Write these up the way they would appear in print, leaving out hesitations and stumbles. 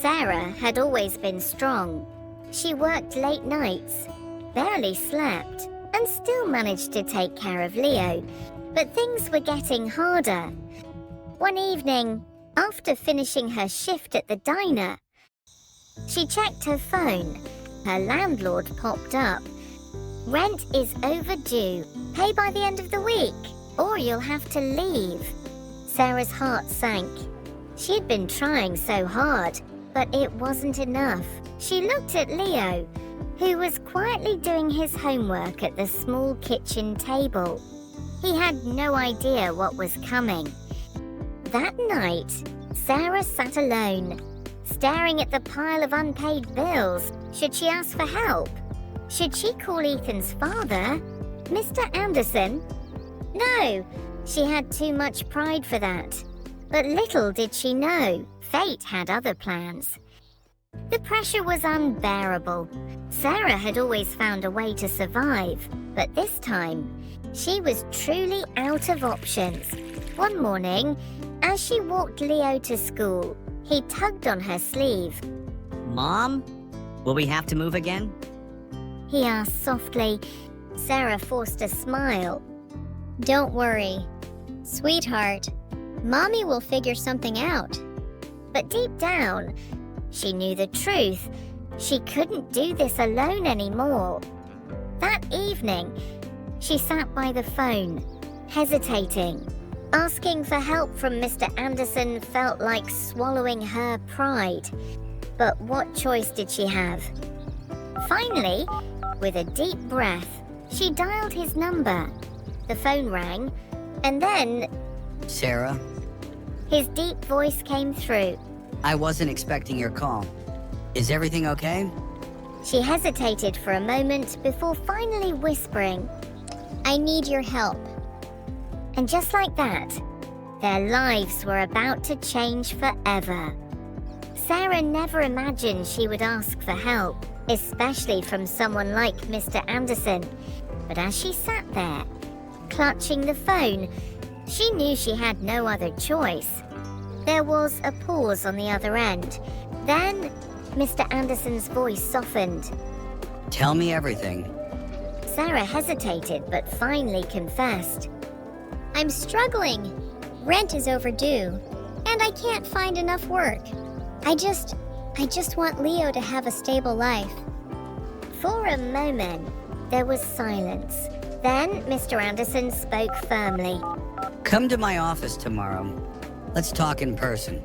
Sarah had always been strong. She worked late nights, barely slept, and still managed to take care of Leo. But things were getting harder. One evening, after finishing her shift at the diner, she checked her phone. Her landlord popped up. "Rent is overdue. Pay by the end of the week, or you'll have to leave." Sarah's heart sank. She had been trying so hard, but it wasn't enough. She looked at Leo, who was quietly doing his homework at the small kitchen table. He had no idea what was coming. That night, Sarah sat alone, staring at the pile of unpaid bills. Should she ask for help? Should she call Ethan's father? Mr. Anderson? No, she had too much pride for that. But little did she know, fate had other plans. The pressure was unbearable. Sarah had always found a way to survive, but this time, she was truly out of options. One morning, as she walked Leo to school, he tugged on her sleeve. Mom, will we have to move again? He asked softly. Sarah forced a smile. "Don't worry, sweetheart. Mommy will figure something out." But deep down, she knew the truth. She couldn't do this alone anymore. That evening, she sat by the phone, hesitating. Asking for help from Mr. Anderson felt like swallowing her pride. But what choice did she have? Finally, with a deep breath, she dialed his number. The phone rang, and then Sarah? His deep voice came through. I wasn't expecting your call. Is everything okay? She hesitated for a moment before finally whispering, "I need your help." And just like that, their lives were about to change forever. Sarah never imagined she would ask for help, especially from someone like Mr. Anderson. But as she sat there, clutching the phone, she knew she had no other choice. There was a pause on the other end. Then, Mr. Anderson's voice softened. Tell me everything. Sarah hesitated but finally confessed. "I'm struggling. Rent is overdue, and I can't find enough work. I just want Leo to have a stable life." For a moment, there was silence. Then Mr. Anderson spoke firmly. Come to my office tomorrow. Let's talk in person.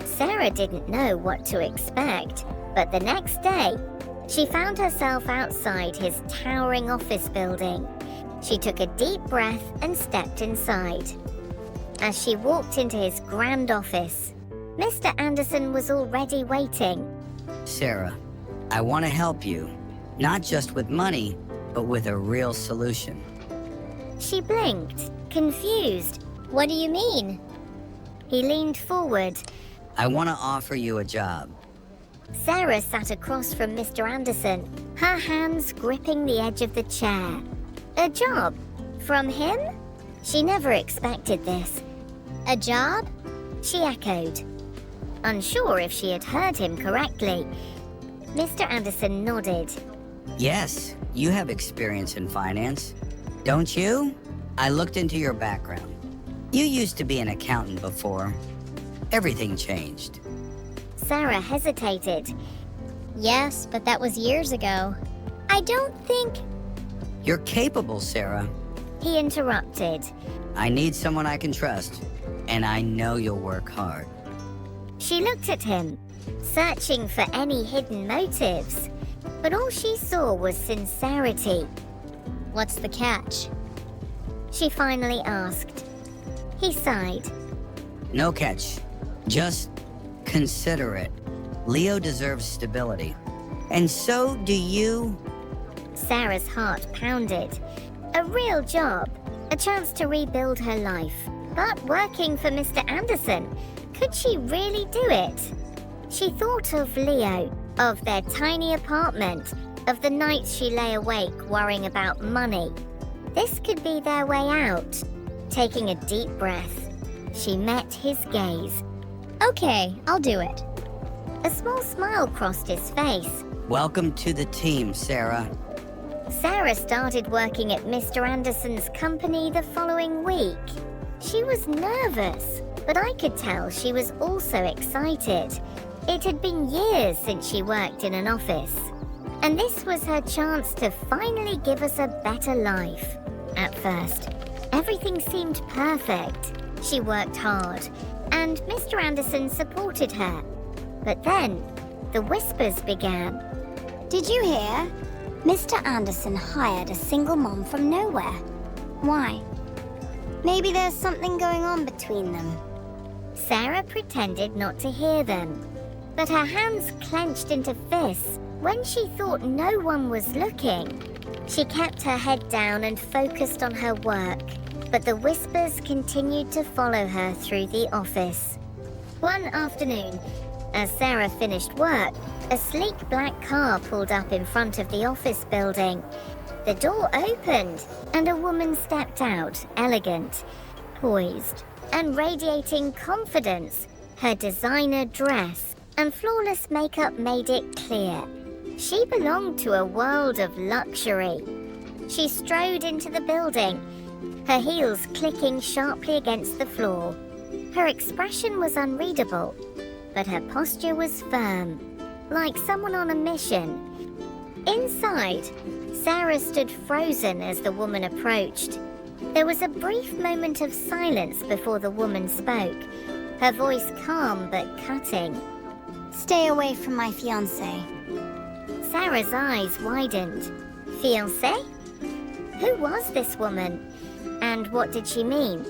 Sarah didn't know what to expect, but the next day, she found herself outside his towering office building. She took a deep breath and stepped inside. As she walked into his grand office, Mr. Anderson was already waiting. Sarah, I want to help you, not just with money, but with a real solution. She blinked, confused. "What do you mean?" He leaned forward. I want to offer you a job. Sarah sat across from Mr. Anderson, her hands gripping the edge of the chair. A job? From him? She never expected this. A job? She echoed, unsure if she had heard him correctly. Mr. Anderson nodded. Yes, you have experience in finance, don't you? I looked into your background. You used to be an accountant before. Everything changed. Sarah hesitated. "Yes, but that was years ago. I don't think—" You're capable, Sarah. He interrupted. I need someone I can trust, and I know you'll work hard. She looked at him, searching for any hidden motives, but all she saw was sincerity. "What's the catch?" she finally asked. He sighed. No catch. Just consider it. Leo deserves stability. And so do you. Sarah's heart pounded. A real job, a chance to rebuild her life. But working for Mr. Anderson, could she really do it? She thought of Leo, of their tiny apartment, of the nights she lay awake worrying about money. This could be their way out. Taking a deep breath, she met his gaze. "Okay, I'll do it." A small smile crossed his face. Welcome to the team, Sarah. Sarah started working at Mr. Anderson's company the following week. She was nervous, but I could tell she was also excited. It had been years since she worked in an office, and this was her chance to finally give us a better life. At first, everything seemed perfect. She worked hard, and Mr. Anderson supported her. But then, the whispers began. Did you hear? Mr. Anderson hired a single mom from nowhere. Why? Maybe there's something going on between them. Sarah pretended not to hear them, but her hands clenched into fists when she thought no one was looking. She kept her head down and focused on her work, but the whispers continued to follow her through the office. One afternoon, as Sarah finished work, a sleek black car pulled up in front of the office building. The door opened, and a woman stepped out, elegant, poised, and radiating confidence. Her designer dress and flawless makeup made it clear she belonged to a world of luxury. She strode into the building, her heels clicking sharply against the floor. Her expression was unreadable, but her posture was firm, like someone on a mission. Inside, Sarah stood frozen as the woman approached. There was a brief moment of silence before the woman spoke, her voice calm but cutting. Stay away from my fiancé. Sarah's eyes widened. Fiancé? Who was this woman? And what did she mean?